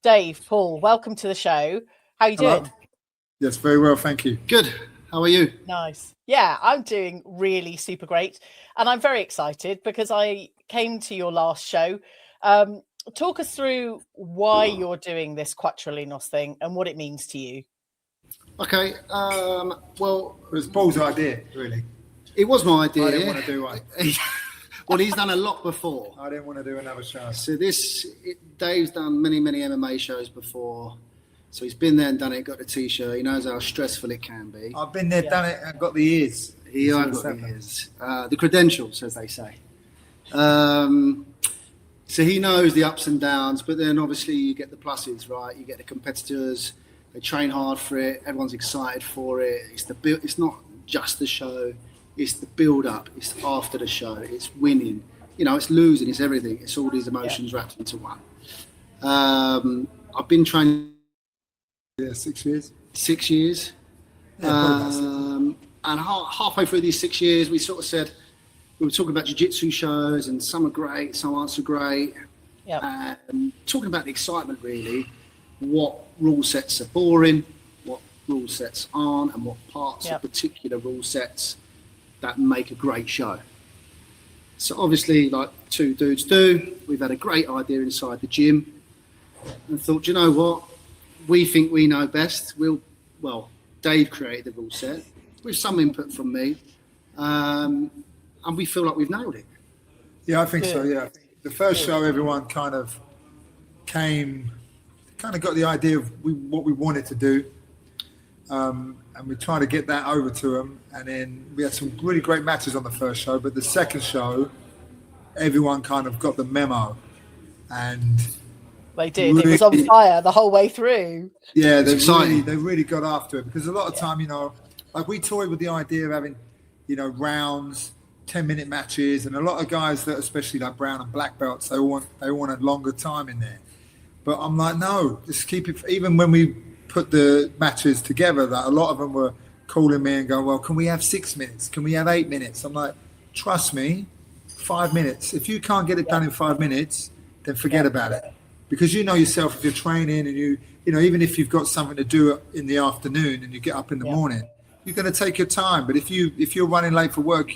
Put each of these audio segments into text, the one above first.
Dave, Paul, welcome to the show. How are you doing? Yes, very well, thank you. Good. How are you? Nice. Yeah, I'm doing really super great. And I'm very excited because I came to your last show. Talk us through why you're doing this Quatro Linhas thing and what it means to you. Okay. Well, it was Paul's idea, really. It was my idea. I didn't want to do one. Well, he's done a lot before. I didn't want to do another show. So Dave's done many MMA shows before. So he's been there and done it, got the T-shirt. He knows how stressful it can be. I've been there, done it, and got the ears. I've got the ears. The credentials, as they say. So he knows the ups and downs, but then obviously you get the pluses, right? You get the competitors. They train hard for it. Everyone's excited for it. It's not just the show. It's the build-up. It's after the show. It's winning. It's losing. It's everything. It's all these emotions wrapped into one. I've been training. 6 years. 6 years. And halfway through these 6 years, we sort of said, we were talking about Jiu Jitsu shows, and some are great, some aren't so great. And talking about the excitement, really, what rule sets are boring, what rule sets aren't, and what parts of particular rule sets that make a great show. So obviously, like two dudes do, we've had a great idea inside the gym and thought, you know what, we think we know best. Dave created the rule set with some input from me, and we feel like we've nailed it. Yeah, I think so, yeah. The first show, everyone kind of got the idea of what we wanted to do. And we tried to get that over to them. And then we had some really great matches on the first show. But the second show, everyone kind of got the memo. And they did. It was on fire the whole way through. Yeah, they really got after it. Because a lot of time, like we toyed with the idea of having, rounds, 10-minute matches. And a lot of guys that, especially like brown and black belts, they want a longer time in there. But I'm like, no, just keep it. Even when we put the matches together, that a lot of them were calling me and going, well, can we have 6 minutes? Can we have 8 minutes? I'm like, trust me, 5 minutes. If you can't get it done in 5 minutes, then forget about it. Because you know yourself, if you're training and even if you've got something to do in the afternoon and you get up in the morning, you're going to take your time. But if you're running late for work,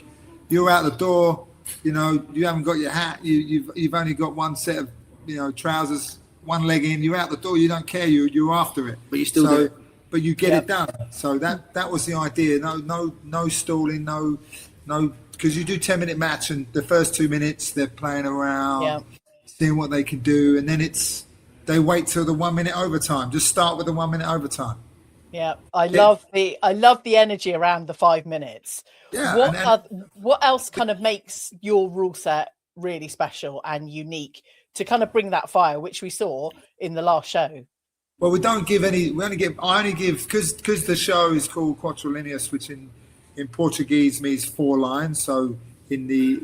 you're out the door, you haven't got your hat, you've only got one set of, trousers, one leg in, you're out the door, you don't care, you're after it. But you still do it. But you get it done. So that was the idea. No stalling, no, because you do 10-minute match and the first 2 minutes they're playing around, seeing what they can do, and then they wait till the 1 minute overtime. Just start with the 1 minute overtime. Yeah, I love the energy around the 5 minutes. Yeah. What else kind of makes your rule set really special and unique to kind of bring that fire, which we saw in the last show? Well, we don't give any. I only give because the show is called Quatro Linhas, which in Portuguese means 4 lines. So in the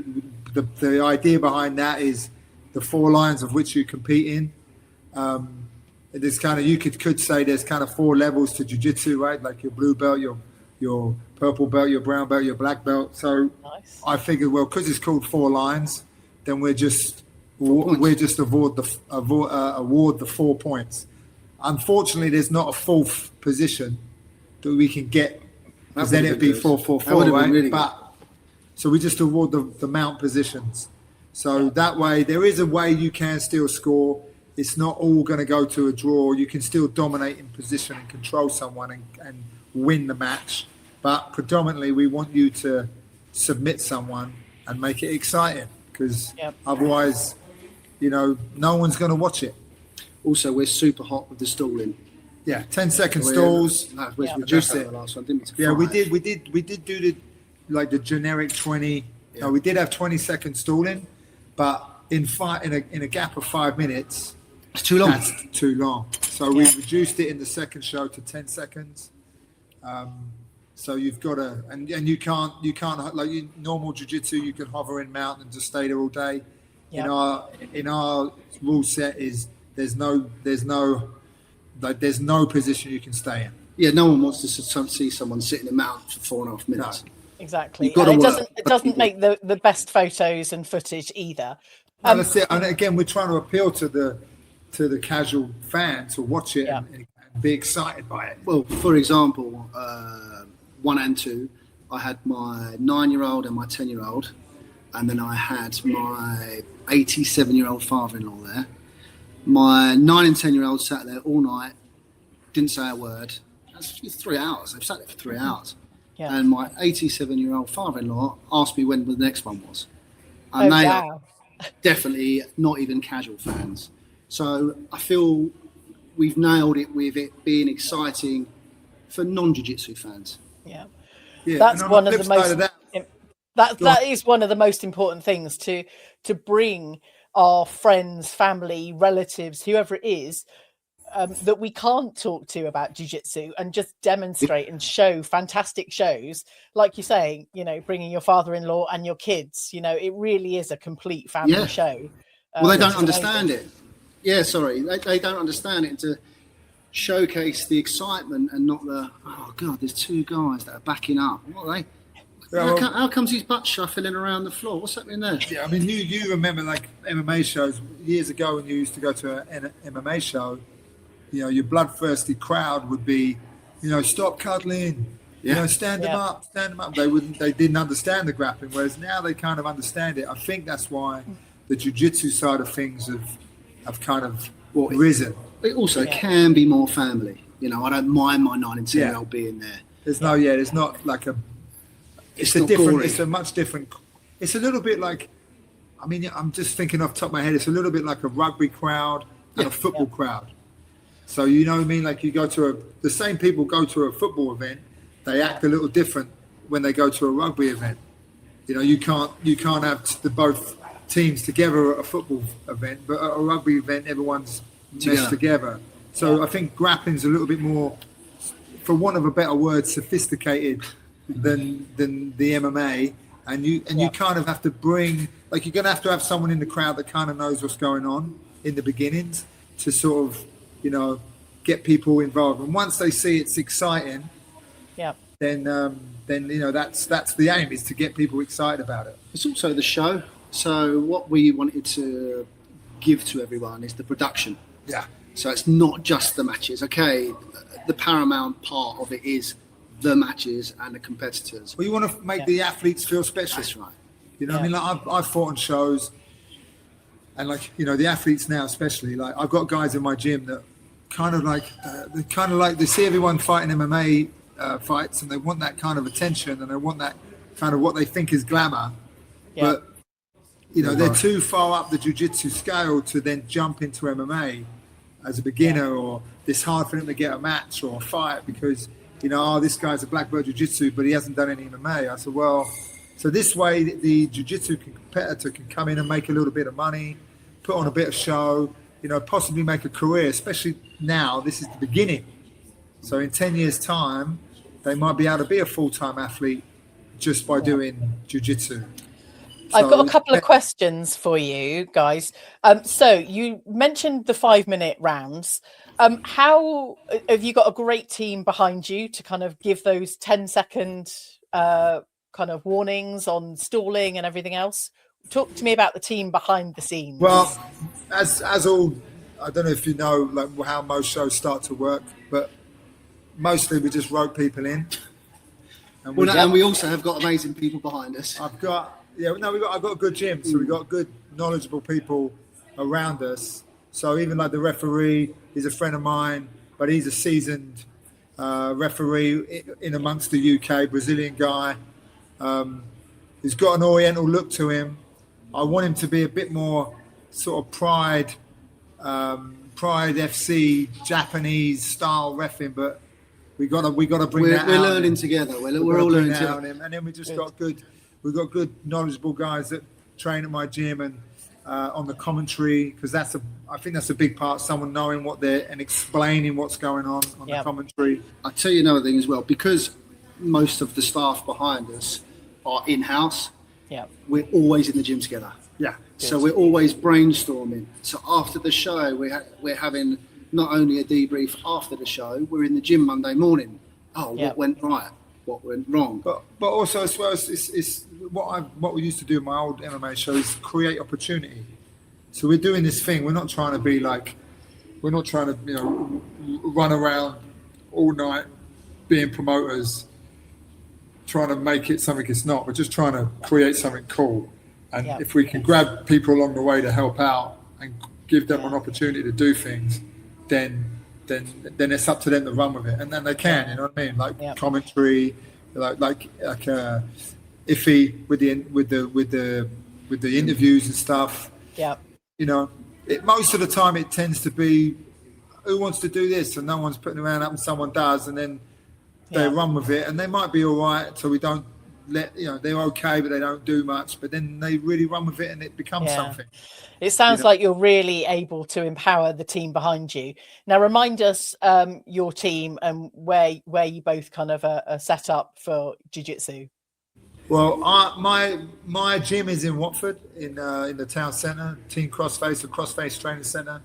idea behind that is the 4 lines of which you compete in. There's kind of, you could say there's kind of 4 levels to jiu-jitsu, right? Like your blue belt, your purple belt, your brown belt, your black belt. So nice. I figured, well, because it's called 4 lines, then we're just award the 4 points. Unfortunately, there's not a 4th position that we can get, because then it'd be 4-4-4, right? Really so we just award the mount positions. So that way, there is a way you can still score. It's not all going to go to a draw. You can still dominate in position and control someone and win the match. But predominantly, we want you to submit someone and make it exciting, because otherwise, no one's going to watch it. Also, we're super hot with the stalling. Yeah, 10-second stalls. We reduced it. The last one, didn't we? Yeah, we did do the generic 20. Yeah. No, we did have 20-second stalling, but in a gap of 5 minutes, it's too long. That's too long. So we reduced it in the second show to 10 seconds. So you've got to, and you can't like normal jiu-jitsu, you can hover in mount and just stay there all day. Yep. In our rule set is there's no position you can stay in. Yeah, no one wants to see someone sitting in mount for 4.5 minutes. No. Exactly. And it doesn't make the best photos and footage either. That's it. And again, we're trying to appeal to the to the casual fan to watch it and be excited by it. Well, for example, 1 and 2, I had my 9-year-old and my 10-year-old, and then I had my 87-year-old father-in-law there. My 9 and 10-year-old sat there all night, didn't say a word. That's 3 hours. They've sat there for 3 hours. Yeah. And my 87-year-old father-in-law asked me when the next one was. And they are definitely not even casual fans. So I feel we've nailed it with it being exciting for non-jiu-jitsu fans. Yeah. That's one of the most that is one of the most important things, to bring our friends, family, relatives, whoever it is, that we can't talk to about jiu-jitsu, and just demonstrate and show fantastic shows, like you say, bringing your father-in-law and your kids. It really is a complete family show. Well, they don't understand it. Yeah, sorry, they don't understand it. To showcase the excitement and not the, oh God, there's 2 guys that are backing up. What are they? How comes his butt shuffling around the floor? What's happening there? Yeah, I mean, you remember like MMA shows years ago when you used to go to an MMA show. Your bloodthirsty crowd would be, stop cuddling, stand them up, stand them up. They didn't understand the grappling, whereas now they kind of understand it. I think that's why the jiu-jitsu side of things have kind of risen. It also can be more family. I don't mind my 9 and 10-year-old being there. There's not like a. It's a different. Gory. It's a much different. It's a little bit like. I mean, I'm just thinking off the top of my head. It's a little bit like a rugby crowd and a football crowd. So you know what I mean? Like you go to the same people go to a football event. They act a little different when they go to a rugby event. You can't have the both teams together at a football event, but at a rugby event, everyone's meshed together. So I think grappling's a little bit more, for want of a better word, sophisticated than the MMA, and you kind of have to bring, like, you're going to have someone in the crowd that kind of knows what's going on in the beginnings to sort of get people involved. And once they see it's exciting, then that's the aim, is to get people excited about it. It's also the show. So what we wanted to give to everyone is the production. Yeah. So it's not just the matches. Okay, the paramount part of it is the matches and the competitors. Well, you want to make the athletes feel special. That's right. What I mean? Like I've fought on shows, and like the athletes now, especially, like I've got guys in my gym that kind of like they see everyone fighting MMA fights, and they want that kind of attention, and they want that kind of what they think is glamour, but they're too far up the jiu-jitsu scale to then jump into MMA as a beginner, or it's hard for them to get a match or a fight because this guy's a black belt jiu-jitsu, but he hasn't done any MMA. I said, well, so this way the jiu-jitsu competitor can come in and make a little bit of money, put on a bit of show, possibly make a career, especially now. This is the beginning. So in 10 years' time, they might be able to be a full-time athlete just by doing jiu-jitsu. I've got a couple of questions for you guys. So you mentioned the 5-minute rounds. How have you got a great team behind you to kind of give those 10-second kind of warnings on stalling and everything else? Talk to me about the team behind the scenes. Well, as all, I don't know if you know like how most shows start to work, but mostly we just rope people in. And we also have got amazing people behind us. I've got a good gym, so we've got good, knowledgeable people around us. So even like the referee is a friend of mine, but he's a seasoned referee in amongst the UK, Brazilian guy. He's got an Oriental look to him. I want him to be a bit more sort of Pride FC Japanese style reffing, but we got to bring that. We're learning together. We're all learning together. And then we just we've got good knowledgeable guys that train at my gym and on the commentary, because I think that's a big part. Someone knowing and explaining what's going on the commentary. I'll tell you another thing as well, because most of the staff behind us are in-house. Yeah, we're always in the gym together. Yeah, so we're always brainstorming. So after the show, we're having not only a debrief after the show, we're in the gym Monday morning. What went right? What went wrong? But also as well, it's what we used to do in my old MMA show is create opportunity. So we're doing this thing. We're not trying to be like we're not trying to, run around all night being promoters, trying to make it something it's not. We're just trying to create something cool. And if we can grab people along the way to help out and give them an opportunity to do things, then it's up to them to run with it. And then they can, you know what I mean? Like commentary, like Iffy with the interviews and stuff. Yeah. Most of the time it tends to be who wants to do this, and no one's putting their hand up and someone does, and then they run with it, and they might be all right. So we don't they're okay, but they don't do much. But then they really run with it, and it becomes something. It sounds like you're really able to empower the team behind you. Now, remind us your team and where you both kind of are set up for jiu-jitsu. Well, my gym is in Watford, in the town centre, Team Crossface, or Crossface Training Centre.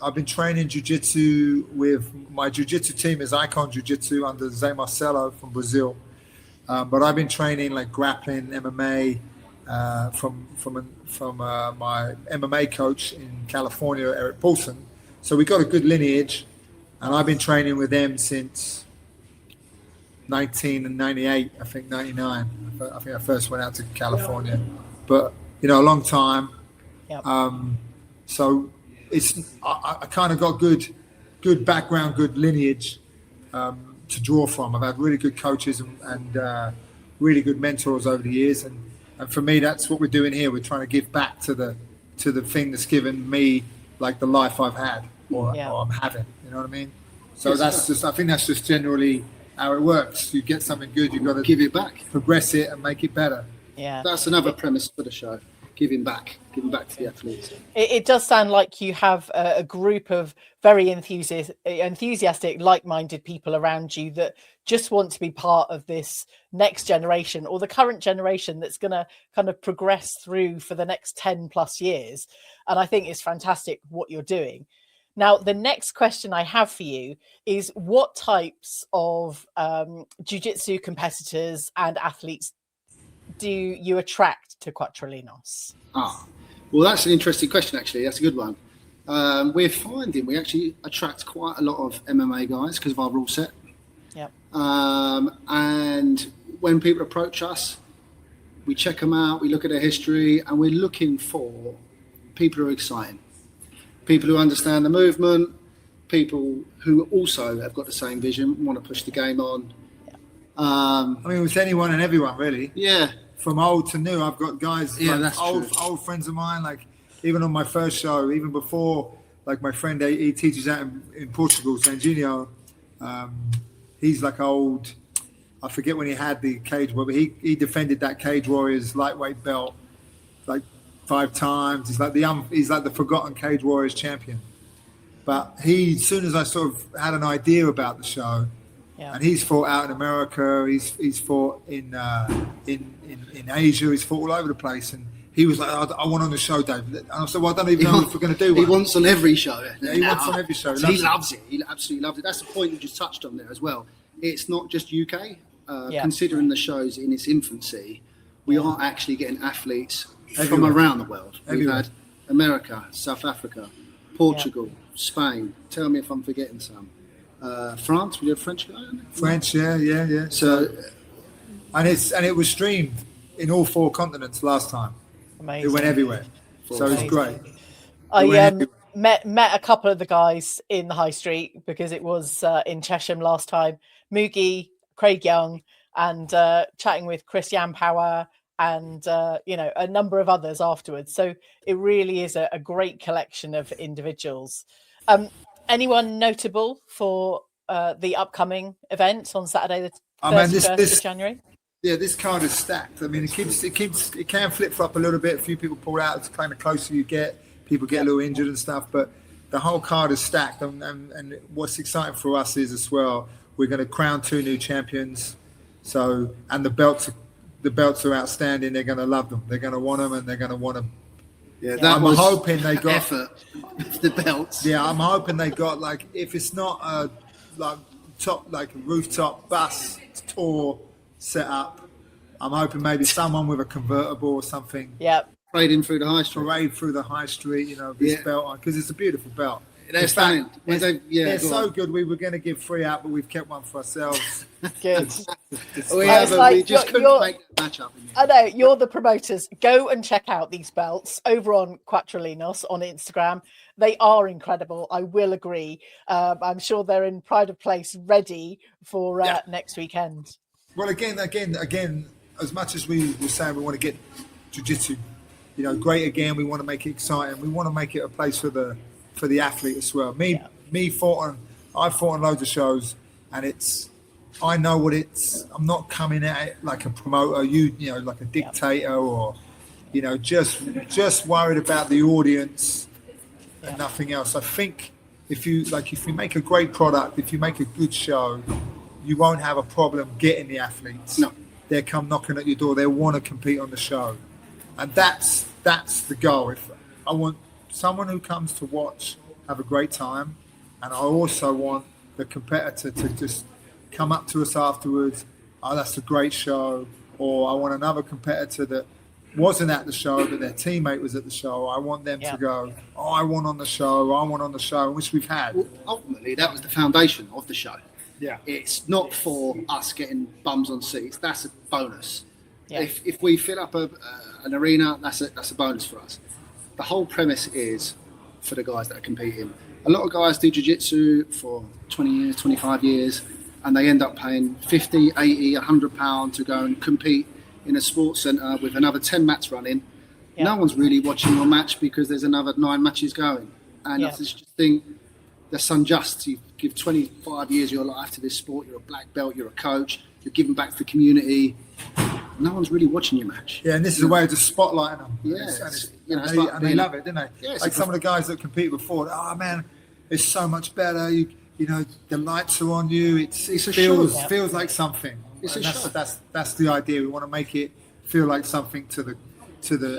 I've been training jiu-jitsu with my jiu-jitsu team is Icon Jiu-Jitsu under Zé Marcelo from Brazil. But I've been training like grappling, MMA from my MMA coach in California, Eric Paulson. So we got a good lineage, and I've been training with them since 1998, I think 99. I think I first went out to California, but a long time. Yep. So I kind of got good background, good lineage to draw from. I've had really good coaches and really good mentors over the years, and for me, that's what we're doing here. We're trying to give back to the thing that's given me like the life I've had or I'm having. You know what I mean? So I think that's just generally how it works. You get something good, you've got to give it back, progress it, and make it better. Yeah, that's another premise for the show. Giving back to the athletes. It does sound like you have a group of very enthusiastic, like-minded people around you that just want to be part of this next generation or the current generation that's going to kind of progress through for the next 10 plus years. And I think it's fantastic what you're doing. Now, the next question I have for you is what types of jiu-jitsu competitors and athletes do you attract to Quatro Linhas? Well, that's an interesting question, actually. That's a good one. We're finding we actually attract quite a lot of MMA guys because of our rule set. Yep. And when people approach us, we check them out, we look at their history, and we're looking for people who are exciting, people who understand the movement, people who also have got the same vision, want to push the game on. I mean, with anyone and everyone, really. Yeah. From old to new, I've got guys, that's old friends of mine, like even on my first show, even before, like my friend, he teaches out in Portugal, Sanginho. He's like old, I forget when he had the Cage Warrior, but he defended that Cage Warriors lightweight belt like 5 times. He's like the forgotten Cage Warriors champion. But as soon as I sort of had an idea about the show, and he's fought out in America. He's fought in Asia. He's fought all over the place. And he was like, "I want on the show, Dave." And I said, "Well, I don't even know if we're going to do one." He wants on every show. Yeah, he wants on every show. He loves it. He absolutely loves it. That's the point you just touched on there as well. It's not just UK. Considering the show's in its infancy, we are actually getting athletes from around the world. We've had America, South Africa, Portugal, Spain. Tell me if I'm forgetting some. France, we had a French guy on it. French, yeah. So, and it was streamed in all 4 continents last time. Amazing. It went everywhere, so it's great. I met a couple of the guys in the high street because it was in Chesham last time. Moogie, Craig Young, and chatting with Chris Yampower and a number of others afterwards. So it really is a great collection of individuals. Anyone notable for the upcoming event on Saturday, the 31st of January? Yeah, this card is stacked. I mean, it can flip-flop a little bit. A few people pull out. It's kind of closer you get. People get a little injured and stuff. But the whole card is stacked. And what's exciting for us is as well, we're going to crown 2 new champions. So, and the belts are outstanding. They're going to love them. They're going to want them, and they're going to want them. Yeah, I'm hoping they got effort. The belts. Yeah, I'm hoping they got like if it's not a rooftop bus tour set up, I'm hoping maybe someone with a convertible or something. Yeah. Parading through the high street. Parade through the high street, this belt on because it's a beautiful belt. They're stunning. They're so good. We were going to give 3 out, but we've kept one for ourselves. Good. We just couldn't make that match up. I know, you're the promoters. Go and check out these belts over on Quatro Linhas on Instagram. They are incredible. I will agree. I'm sure they're in pride of place, ready for next weekend. Well, again, as much as we were saying we want to get jiu-jitsu, great again. We want to make it exciting. We want to make it a place for the athlete as well. I fought on loads of shows, and I know what it's. I'm not coming at it like a promoter, like a dictator, or just worried about the audience and nothing else. I think if you make a great product, if you make a good show, you won't have a problem getting the athletes. No, they come knocking at your door. They want to compete on the show, and that's the goal. If I want someone who comes to watch, have a great time, and I also want the competitor to just come up to us afterwards. Oh, that's a great show. Or I want another competitor that wasn't at the show, but their teammate was at the show. I want them to go, I want on the show, which we've had. Well, ultimately, that was the foundation of the show. Yeah, it's not for us getting bums on seats. That's a bonus. Yeah. If we fill up an arena, that's a bonus for us. The whole premise is for the guys that are competing. A lot of guys do jiu-jitsu for 20 years, 25 years, and they end up paying 50, 80, £100 to go and compete in a sports centre with another 10 mats running. Yeah. No one's really watching your match because there's another 9 matches going. And I just think that's unjust. You give 25 years of your life to this sport, you're a black belt, you're a coach, you're giving back to the community. No one's really watching your match. Yeah, and this is a way of just spotlighting them. Yeah, and they love it, didn't they? Yeah, like some of the guys that competed before, man, it's so much better. The lights are on you. It feels like something. That's the idea. We want to make it feel like something to the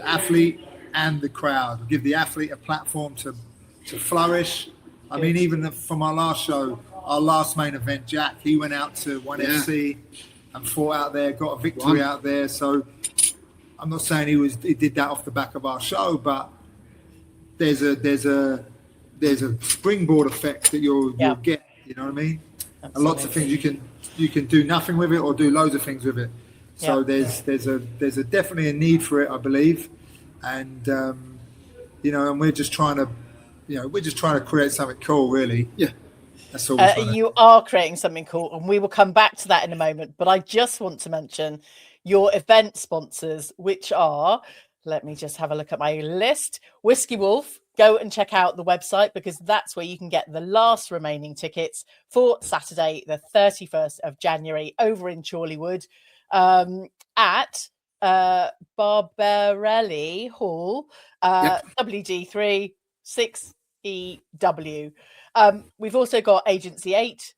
athlete and the crowd. Give the athlete a platform to flourish. I mean, even from our last show, our last main event, Jack, he went out to 1FC and fought out there, got a victory out there. So I'm not saying he did that off the back of our show, but there's a springboard effect that you'll get. You know what I mean? Absolutely. And lots of things you can do nothing with it or do loads of things with it. So there's a definitely a need for it, I believe, and and we're just trying to create something cool, really. Yeah. That's all you are creating something cool, and we will come back to that in a moment. But I just want to mention your event sponsors, which are, let me just have a look at my list. Whiskey Wolf, go and check out the website because that's where you can get the last remaining tickets for Saturday, the 31st of January over in Chorleywood at Barbirolli Hall, WD3 6EW. We've also got Agency 8,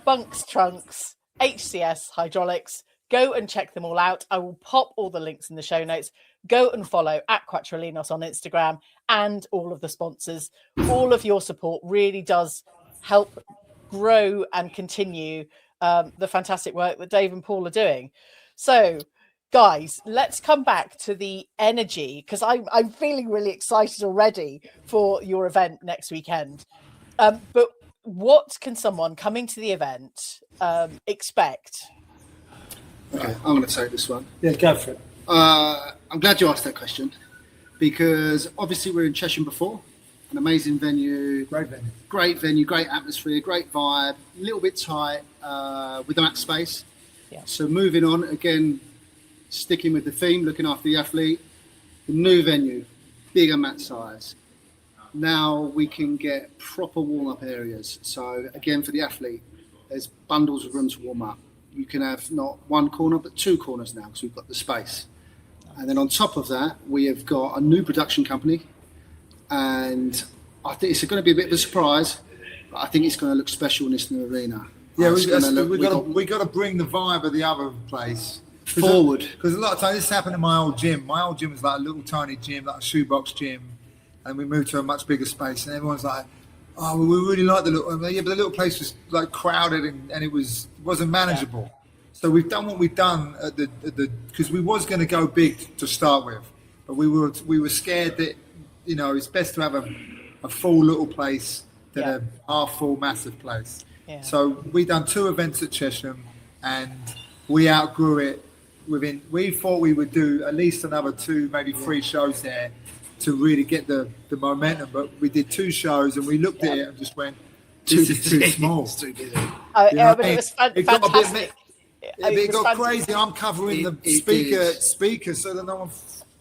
Bunks Trunks, HCS Hydraulics. Go and check them all out. I will pop all the links in the show notes. Go and follow at Quatro Linhas on Instagram and all of the sponsors. All of your support really does help grow and continue the fantastic work that Dave and Paul are doing. So, guys, let's come back to the energy because I'm feeling really excited already for your event next weekend. But what can someone coming to the event expect? Okay, I'm going to take this one. Yeah, go for it. I'm glad you asked that question because obviously we're in Cheshire before, an amazing venue, great venue, great atmosphere, great vibe, a little bit tight with the mat space. Yeah. So moving on again, sticking with the theme, looking after the athlete, the new venue, bigger mat size. Now we can get proper warm-up areas. So again, for the athlete, there's bundles of room to warm up. You can have not one corner, but 2 corners now because we've got the space. And then on top of that, we have got a new production company. And I think it's going to be a bit of a surprise, but I think it's going to look special in this new arena. Yeah, we got to bring the vibe of the other place forward. Because a lot of times this happened in my old gym. My old gym was like a little tiny gym, like a shoebox gym. And we moved to a much bigger space. And everyone's like, oh, we really like the little, but the little place was like crowded and it wasn't manageable. Yeah. So we've done what we've done at the because we was going to go big to start with, but we were scared that it's best to have a full little place than a half full massive place. Yeah. So we done 2 events at Chesham, and we outgrew it. We thought we would do at least another 2, maybe 3 shows there to really get the momentum. But we did 2 shows, and we looked at it and just went, "This is too small." It's too busy. But it was fantastic. It got crazy. I'm covering the speaker so that no one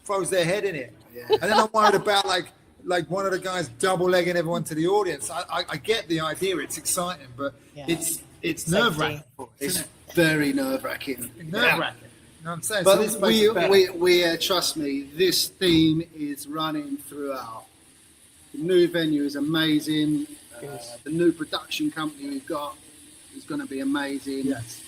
throws their head in it. Yeah. And then I'm worried about like one of the guys double legging everyone to the audience. I get the idea. It's exciting, but it's nerve wracking. It's very nerve wracking. Nerve wracking. You know what I'm saying? But so we trust me, this theme is running throughout. The new venue is amazing. The new production company we've got is going to be amazing. Yes.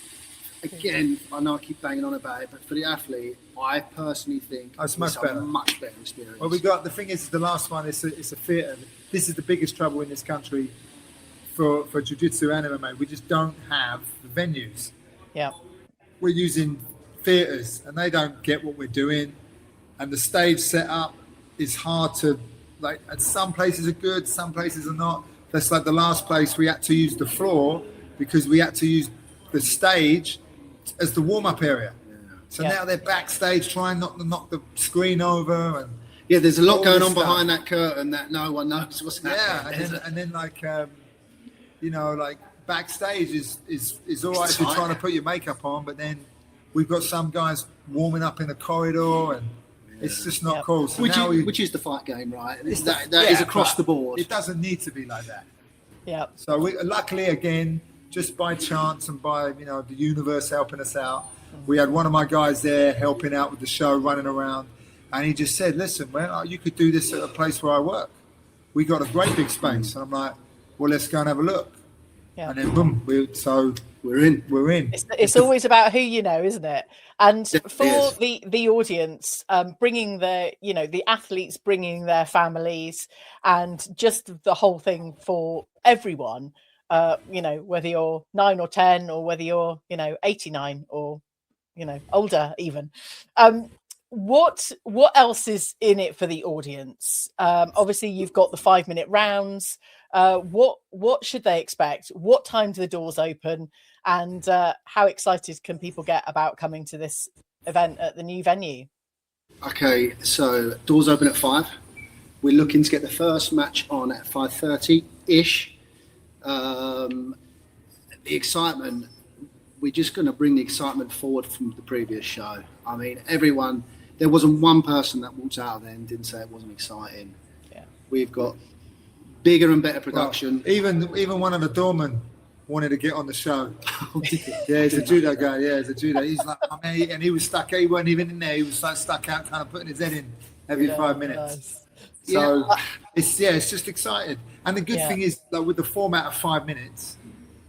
Again, I know I keep banging on about it, but for the athlete, I personally think it's much better. A much better experience. Well, the thing is, the last one is a theatre. This is the biggest trouble in this country for Jiu Jitsu and MMA. We just don't have the venues. Yeah. We're using theatres, and they don't get what we're doing. And the stage setup is hard to, like, and some places are good, some places are not. That's like the last place we had to use the floor because we had to use the stage as the warm-up area. So now they're backstage trying not to knock the screen over, and there's a lot going on behind that curtain that no one knows what's happening. And then like like backstage is all right if you're trying to put your makeup on, but then we've got some guys warming up in the corridor, and it's just not cool. So which is the fight game, right? That is across the board. It doesn't need to be like that. Yeah. So we luckily, again, just by chance and by the universe helping us out, we had one of my guys there helping out with the show, running around, and he just said, "Listen, man, you could do this at a place where I work. We got a great big space." And I'm like, "Well, let's go and have a look." Yeah. And then boom, we're in. It's always about who you know, isn't it? And for the audience, bringing the athletes, bringing their families, and just the whole thing for everyone. Whether you're 9 or 10, or whether you're 89 or older even. What else is in it for the audience? Obviously, you've got the 5-minute rounds. What should they expect? What time do the doors open? And how excited can people get about coming to this event at the new venue? Okay, so doors open at 5. We're looking to get the first match on at 5:30-ish. The excitement, we're just going to bring the excitement forward from the previous show. I mean, there wasn't one person that walked out of there and didn't say it wasn't exciting. Yeah. We've got bigger and better production. Well, even one of the doormen wanted to get on the show. He's a judo guy. Yeah, he's a judo. He's like, and he was stuck. He wasn't even in there. He was like stuck out, kind of putting his head in every 5 minutes. Nice. So it's just excited. And the good thing is, like, with the format of 5 minutes,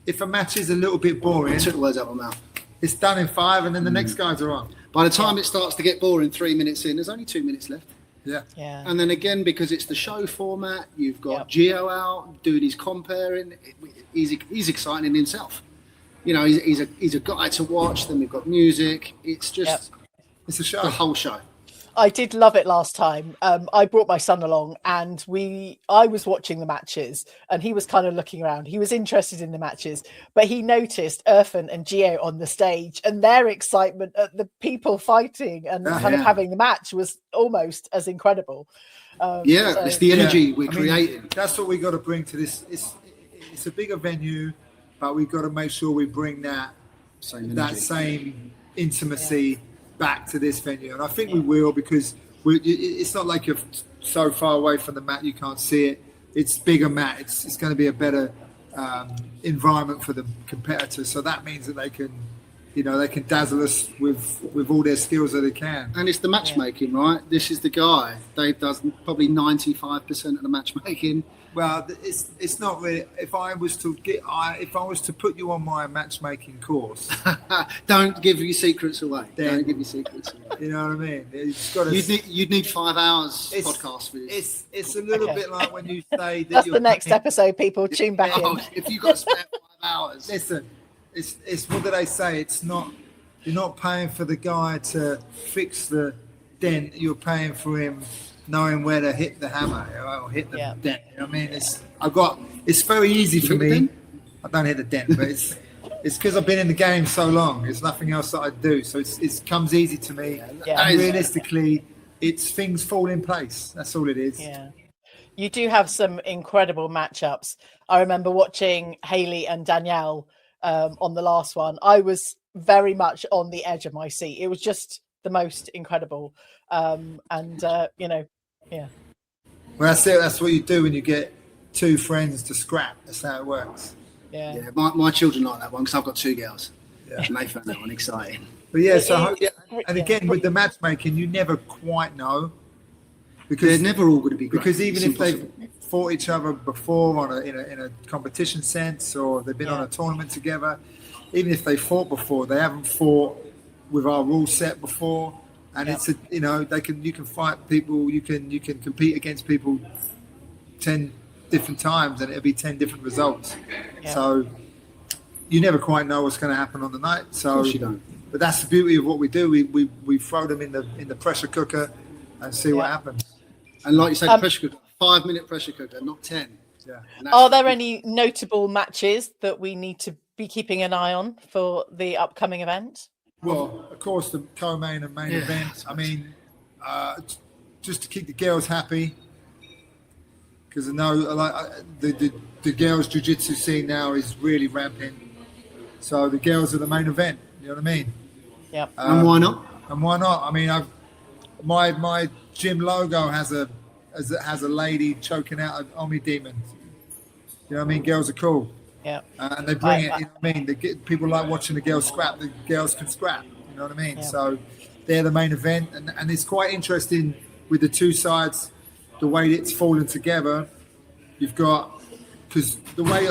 if a match is a little bit boring, I took the words out of my mouth. It's done in 5, and then the next guys are on. By the time it starts to get boring, 3 minutes in, there's only 2 minutes left. Yeah. And then again, because it's the show format, you've got Gio out doing his comparing. He's exciting in himself. He's a guy to watch. Then we've got music. It's just it's a show. The whole show. I did love it last time. I brought my son along, and I was watching the matches, and he was kind of looking around. He was interested in the matches, but he noticed Irfan and Gio on the stage, and their excitement at the people fighting and kind of having the match was almost as incredible. It's the energy we're creating. That's what we got to bring to this. It's a bigger venue, but we've got to make sure we bring that same intimacy back to this venue, and I think we will, because it's not like you're so far away from the mat you can't see it. It's bigger mat. It's going to be a better environment for the competitors, so that means that they can dazzle us with all their skills that they can. And it's the matchmaking, right? This is the guy. Dave does probably 95% of the matchmaking. Well, it's not really. If I was to put you on my matchmaking course, don't give your secrets away. Don't give your secrets away. You know what I mean? It's got you'd need 5 hours podcast for this. It's a little bit like when you say that that's the next episode. People tune back in. If you got to spare 5 hours, listen. It's what do they say? It's not. You're not paying for the guy to fix the dent. You're paying for him knowing where to hit the hammer or hit the dent. You know what I mean? It's very easy for me. I don't hit the dent, but it's because I've been in the game so long. There's nothing else that I do, so it comes easy to me. Yeah. And realistically, it's things fall in place. That's all it is. Yeah. You do have some incredible matchups. I remember watching Hayley and Danielle on the last one. I was very much on the edge of my seat. It was just the most incredible. Yeah. Well, that's it. That's what you do when you get two friends to scrap. That's how it works. Yeah. My children like that one because I've got two girls. Yeah. And they found that one exciting. But and again, with the matchmaking, you never quite know. Because they're never all going to be great. Because even if they've fought each other before in a competition sense, or they've been on a tournament together, even if they fought before, they haven't fought with our rule set before. And it's you can fight people, you can compete against people 10 different times, and it'll be 10 different results. Yeah. So you never quite know what's going to happen on the night. So, of course you don't. But that's the beauty of what we do. We throw them in the pressure cooker and see what happens. And like you said, pressure cooker, 5-minute pressure cooker, not 10. Yeah. Are there any notable matches that we need to be keeping an eye on for the upcoming event? Well, of course, the co-main and main event. I mean, just to keep the girls happy, because I know the girls' jiu-jitsu scene now is really ramping. So the girls are the main event. You know what I mean? Yeah. And why not? And why not? I mean, my gym logo has a lady choking out an Omi demon. You know what I mean? Girls are cool. Yeah. And they bring it. You know what I mean? People like watching the girls scrap. The girls can scrap. You know what I mean? Yeah. So they're the main event, and it's quite interesting with the two sides, the way it's fallen together. You've got, because the way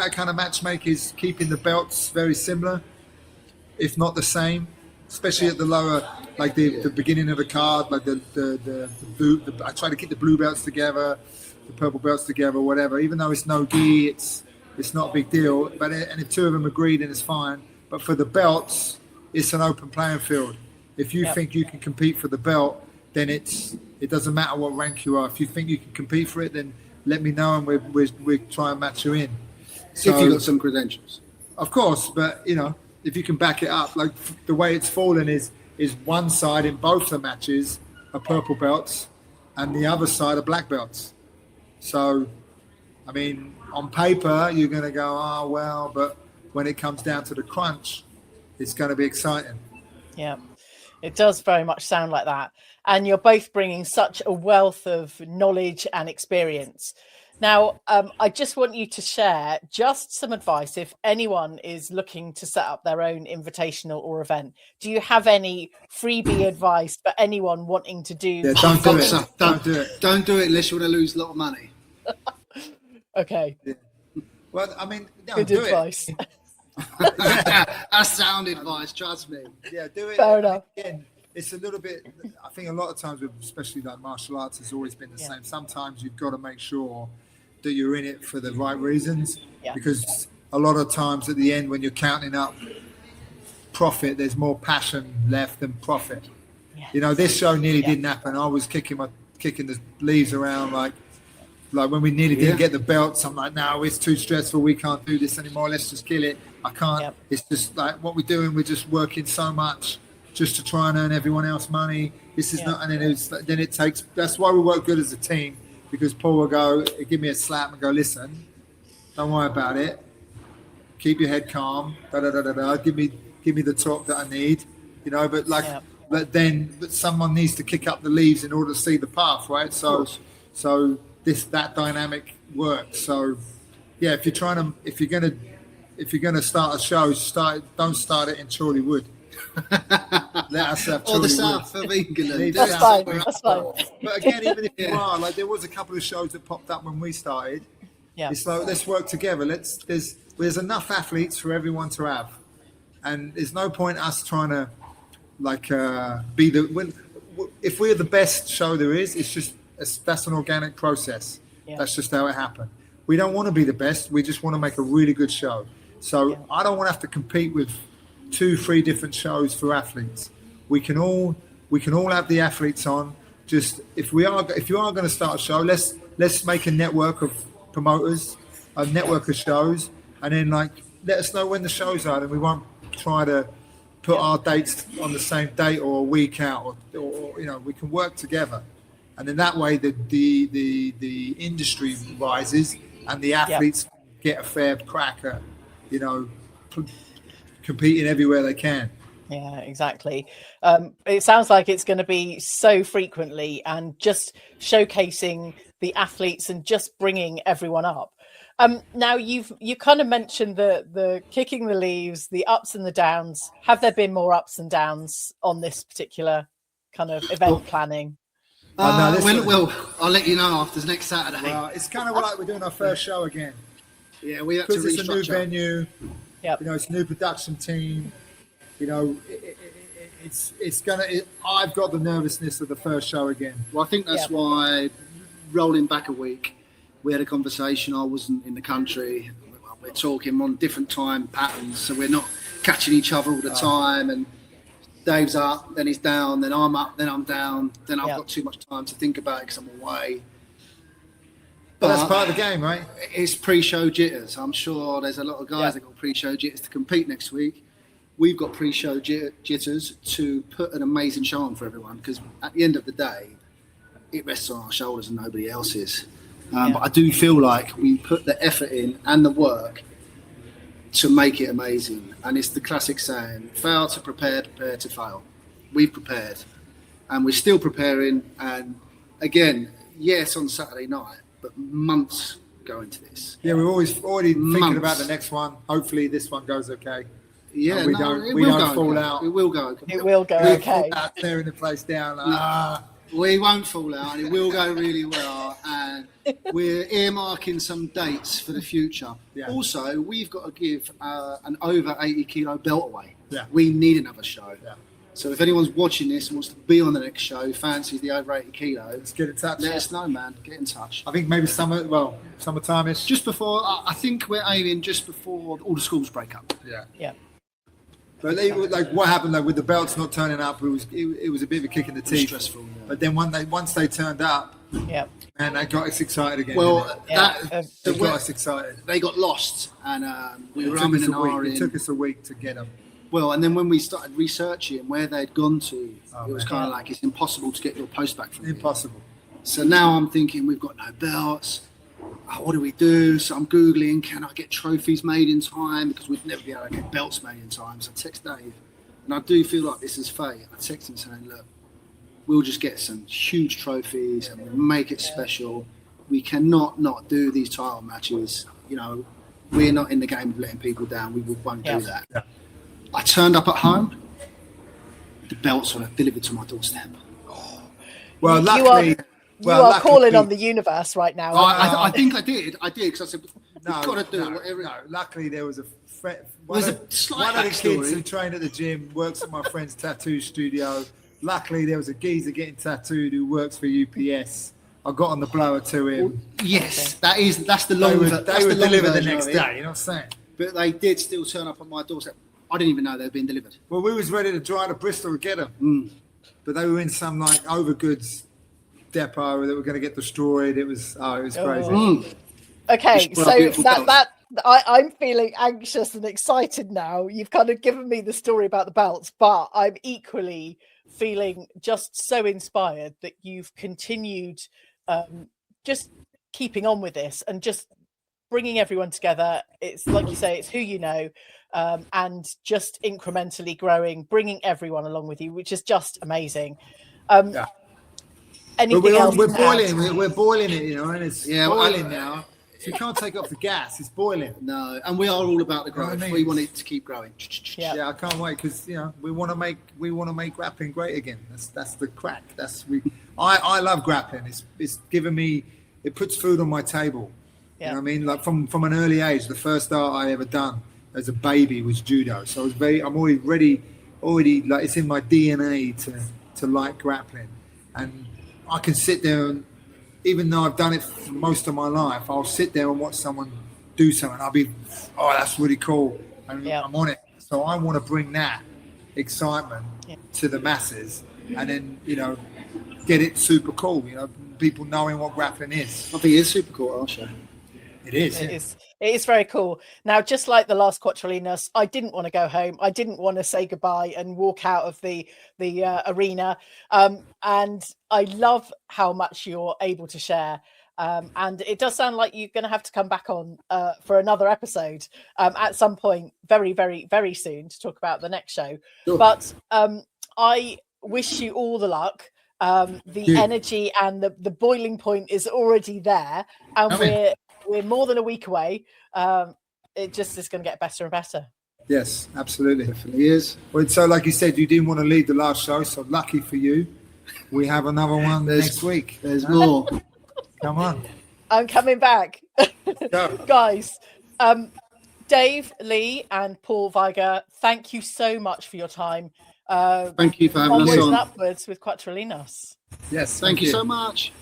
I kind of matchmake is keeping the belts very similar, if not the same, especially at the lower, like the beginning of the card, like the blue. I try to keep the blue belts together, the purple belts together, whatever. Even though it's no gi, it's not a big deal. But and if two of them agree, then it's fine. But for the belts, it's an open playing field. If you think you can compete for the belt, then it doesn't matter what rank you are. If you think you can compete for it, then let me know and we try and match you in. So, if you've got some credentials. Of course, but if you can back it up, like the way it's fallen is one side in both the matches are purple belts and the other side are black belts. So, I mean, on paper, you're going to go, oh, well, but when it comes down to the crunch, it's going to be exciting. Yeah, it does very much sound like that. And you're both bringing such a wealth of knowledge and experience. Now, I just want you to share just some advice if anyone is looking to set up their own invitational or event. Do you have any freebie advice for anyone wanting to do? Yeah, don't do it. Don't do it. Don't do it unless you want to lose a lot of money. Okay. Yeah. Well, I mean, good advice. That's sound advice, trust me. Yeah, do it. Fair enough. Again, it's a little bit, I think a lot of times, especially like martial arts, has always been the same. Sometimes you've got to make sure that you're in it for the right reasons, because a lot of times at the end when you're counting up profit, there's more passion left than profit. This show nearly didn't happen. I was kicking the leaves around like when we nearly didn't get the belts. I'm like, no, it's too stressful, we can't do this anymore, let's just kill it. I can't. It's just like what we're doing, we're just working so much just to try and earn everyone else money. This is not, and then it takes, that's why we work good as a team. Because Paul will go, give me a slap and go, listen, don't worry about it. Keep your head calm. Give me the talk that I need, but someone needs to kick up the leaves in order to see the path, right? So that dynamic works. So yeah, if you're gonna start a show, don't start it in Chorleywood. Let us have or the south of England. That's fine. But again, even if you are, like, there was a couple of shows that popped up when we started. Yeah, it's like, let's work together. There's enough athletes for everyone to have, and there's no point us trying to be if we're the best show there is. That's an organic process. That's just how it happened. We don't want to be the best. We just want to make a really good show. So I don't want to have to compete with 2-3 different shows for athletes. We can all have the athletes on, if you are going to start a show, let's make a network of promoters, a network of shows, and then like let us know when the shows are, and we won't try to put our dates on the same date or a week out, or we can work together, and then that way the industry rises and the athletes get a fair crack at competing everywhere they can. Yeah, exactly. It sounds like it's going to be so frequently and just showcasing the athletes and just bringing everyone up. Now you kind of mentioned the kicking the leaves, the ups and the downs. Have there been more ups and downs on this particular kind of event planning? Well, I'll let you know after next Saturday. Well, it's kind of like we're doing our first show again. Yeah, we have to restructure. It's a new venue. Yep. It's a new production team. I've got the nervousness of the first show again. Well, I think that's why, rolling back a week, we had a conversation. I wasn't in the country. We're talking on different time patterns, so we're not catching each other all the time. And Dave's up, then he's down, then I'm up, then I'm down. Then I've got too much time to think about it because I'm away. But that's part of the game, right? It's pre-show jitters. I'm sure there's a lot of guys that got pre-show jitters to compete next week. We've got pre-show jitters to put an amazing show on for everyone, because at the end of the day, it rests on our shoulders and nobody else's. But I do feel like we put the effort in and the work to make it amazing. And it's the classic saying, fail to prepare, prepare to fail. We've prepared and we're still preparing. And again, yes, on Saturday night, but months go into this. Yeah, we're already thinking about the next one. Hopefully this one goes okay. Yeah, we don't fall out. It will go. It will go okay. Out tearing the place down. We won't fall out, and it will go really well. And we're earmarking some dates for the future. Yeah. Also, we've got to give an over 80 kilo belt away. Yeah. We need another show. Yeah. So if anyone's watching this and wants to be on the next show, fancies the over 80 kilos, let's get in touch. Let us know, man. Get in touch. I think maybe summertime is just before. I think we're aiming just before all the schools break up. Yeah. Yeah. But like what happened with the belts not turning up, it was a bit of a kick in the teeth. Stressful. Yeah. But then once they turned up, and they got us excited again. Well, they got us excited. They got lost, and we were umming and ahhing. It took us a week to get them. Well, and then when we started researching where they'd gone to, it was kind of like it's impossible to get your post back from Impossible. Here. So now I'm thinking we've got no belts. What do we do? So I'm Googling, can I get trophies made in time? Because we'd never be able to get belts made in time. So I text Dave, and I do feel like this is fate. I text him saying, look, we'll just get some huge trophies and we'll make it special. We cannot not do these title matches. We're not in the game of letting people down. We won't do that. Yeah. I turned up at home. The belts were delivered to my doorstep. Well, luckily... You are calling on the universe right now. I think I did because I said, we've got to do whatever. No, luckily there was one of the kids who trained at the gym, works at my friend's tattoo studio. Luckily there was a geezer getting tattooed who works for UPS. I got on the blower to him. Well, yes, that's the long version. They would deliver the next day, you know what I'm saying? But they did still turn up on my doorstep. I didn't even know they were being delivered. Well, we was ready to drive to Bristol to get them. But they were in some overgoods depot that were going to get destroyed. It was crazy. Okay, so I'm feeling anxious and excited now. You've kind of given me the story about the belts, but I'm equally feeling just so inspired that you've continued just keeping on with this and just bringing everyone together. It's like you say, it's who you know, and just incrementally growing, bringing everyone along with you, which is just amazing. But we're boiling it, and it's boiling now. So you can't take off the gas; it's boiling. No, and we are all about the growth. We want it to keep growing. Yeah, I can't wait because we want to make grappling great again. That's the crack. I love grappling. It's given me. It puts food on my table. Yeah. You know what I mean? Like from an early age, the first art I ever done as a baby was judo. So I'm already like it's in my DNA to like grappling. And I can sit there and, even though I've done it for most of my life, I'll sit there and watch someone do something. I'll be, that's really cool. And I'm on it. So I want to bring that excitement to the masses. And then, get it super cool. You know, people knowing what grappling is. I think it is super cool, our show. It is. It is very cool. Now, just like the last Quattro Linhas, I didn't want to go home. I didn't want to say goodbye and walk out of the arena. And I love how much you're able to share. And it does sound like you're going to have to come back on for another episode at some point very, very, very soon to talk about the next show. Sure. But I wish you all the luck. The energy and the boiling point is already there. And we're more than a week away. It just is going to get better and better. Yes, absolutely. Definitely is. Well, so like you said, you didn't want to leave the last show, so lucky for you. We have another one next week. There's more. Come on. I'm coming back. Guys, Dave, Lee, and Paul Vigor, thank you so much for your time. Thank you for having us on. Onwards and upwards with Quattro Linhas. Yes, thank you so much.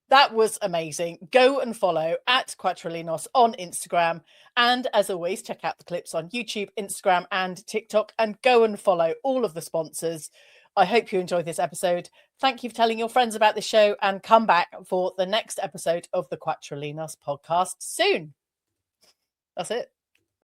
That was amazing. Go and follow at Quattro Linhas on Instagram. And as always, check out the clips on YouTube, Instagram, and TikTok. And go and follow all of the sponsors. I hope you enjoyed this episode. Thank you for telling your friends about the show, and come back for the next episode of the Quattro Linhas podcast soon. That's it.